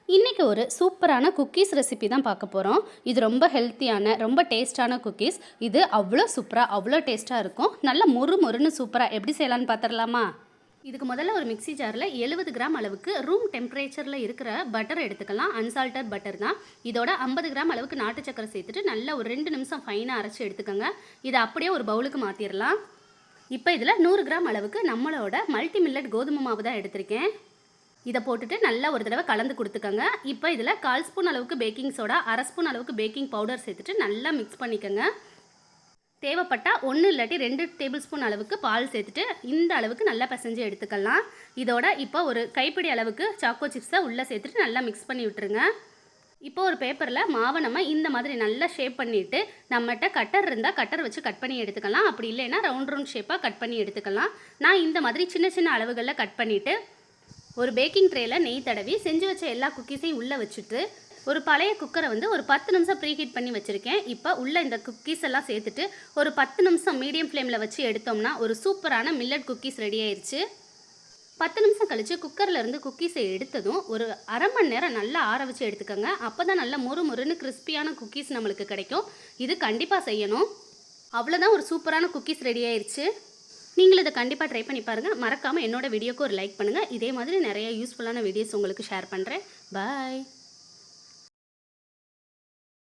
இன்றைக்கி ஒரு சூப்பரான குக்கீஸ் ரெசிபி தான் பார்க்க போகிறோம். இது ரொம்ப ஹெல்த்தியான ரொம்ப டேஸ்டான குக்கீஸ். இது அவ்வளோ சூப்பராக அவ்வளோ டேஸ்ட்டாக இருக்கும். நல்லா மொறு மொறுன்னு சூப்பராக எப்படி செய்யலான்னு பார்த்துடலாமா? இதுக்கு முதல்ல ஒரு மிக்ஸி ஜாரில் 70 கிராம் அளவுக்கு ரூம் டெம்பரேச்சரில் இருக்கிற பட்டர் எடுத்துக்கலாம். அன்சால்டட் பட்டர் தான். இதோட 50 கிராம் அளவுக்கு நாட்டு சக்கரை சேர்த்துட்டு நல்லா ஒரு 2 நிமிஷம் ஃபைனாக அரைச்சி எடுத்துக்கோங்க. இதை அப்படியே ஒரு பவுலுக்கு மாற்றிடலாம். இப்போ இதில் 100 கிராம் அளவுக்கு நம்மளோட மல்டி மில்லட் கோதுமை மாவு தான் எடுத்திருக்கேன். இதை போட்டுட்டு நல்லா ஒரு தடவை கலந்து கொடுத்துக்கோங்க. இப்போ இதில் 1/4 ஸ்பூன் அளவுக்கு பேக்கிங் சோடா, 1/2 ஸ்பூன் அளவுக்கு பேக்கிங் பவுடர் சேர்த்துட்டு நல்லா மிக்ஸ் பண்ணிக்கோங்க. தேவைப்பட்டால் 1 இல்லாட்டி 2 டேபிள் ஸ்பூன் அளவுக்கு பால் சேர்த்துட்டு இந்த அளவுக்கு நல்லா பிசைஞ்சு எடுத்துக்கலாம். இதோட இப்போ ஒரு கைப்பிடி அளவுக்கு சாக்கோ சிப்ஸை உள்ளே சேர்த்துட்டு நல்லா மிக்ஸ் பண்ணி விட்டுருங்க. இப்போ ஒரு பேப்பரில் மாவை நம்ம இந்த மாதிரி நல்லா ஷேப் பண்ணிவிட்டு, நம்மகிட்ட கட்டர் இருந்தால் கட்டர் வச்சு கட் பண்ணி எடுத்துக்கலாம். அப்படி இல்லைன்னா ரவுண்ட் ஷேப்பாக கட் பண்ணி எடுத்துக்கலாம். நான் இந்த மாதிரி சின்ன சின்ன அளவுகளில் கட் பண்ணிவிட்டு ஒரு பேக்கிங் ட்ரேயில் நெய் தடவி செஞ்சு வச்ச எல்லா குக்கீஸையும் உள்ளே வச்சுட்டு ஒரு பழைய குக்கரை ஒரு 10 நிமிஷம் ப்ரீஹீட் பண்ணி வச்சுருக்கேன். இப்போ உள்ளே இந்த குக்கீஸ் எல்லாம் சேர்த்துட்டு ஒரு 10 நிமிஷம் மீடியம் ஃப்ளேமில் வச்சு எடுத்தோம்னா ஒரு சூப்பரான மில்லட் குக்கீஸ் ரெடி ஆயிடுச்சு. 10 நிமிஷம் கழித்து குக்கர்லேருந்து குக்கீஸை எடுத்ததும் ஒரு அரை மணி நேரம் நல்லா ஆற வச்சு எடுத்துக்கோங்க. அப்போ தான் நல்லா மொறு மொறுன்னு கிறிஸ்பியான குக்கீஸ் நம்மளுக்கு கிடைக்கும். இது கண்டிப்பாக செய்யணும். அவ்வளோதான், ஒரு சூப்பரான குக்கீஸ் ரெடி ஆயிடுச்சு. நீங்கள் இதை கண்டிப்பாக ட்ரை பண்ணி பாருங்கள். மறக்காமல் என்னோட வீடியோக்கு ஒரு லைக் பண்ணுங்கள். இதே மாதிரி நிறைய யூஸ்ஃபுல்லான வீடியோஸ் உங்களுக்கு ஷேர் பண்ணுறேன். பாய்.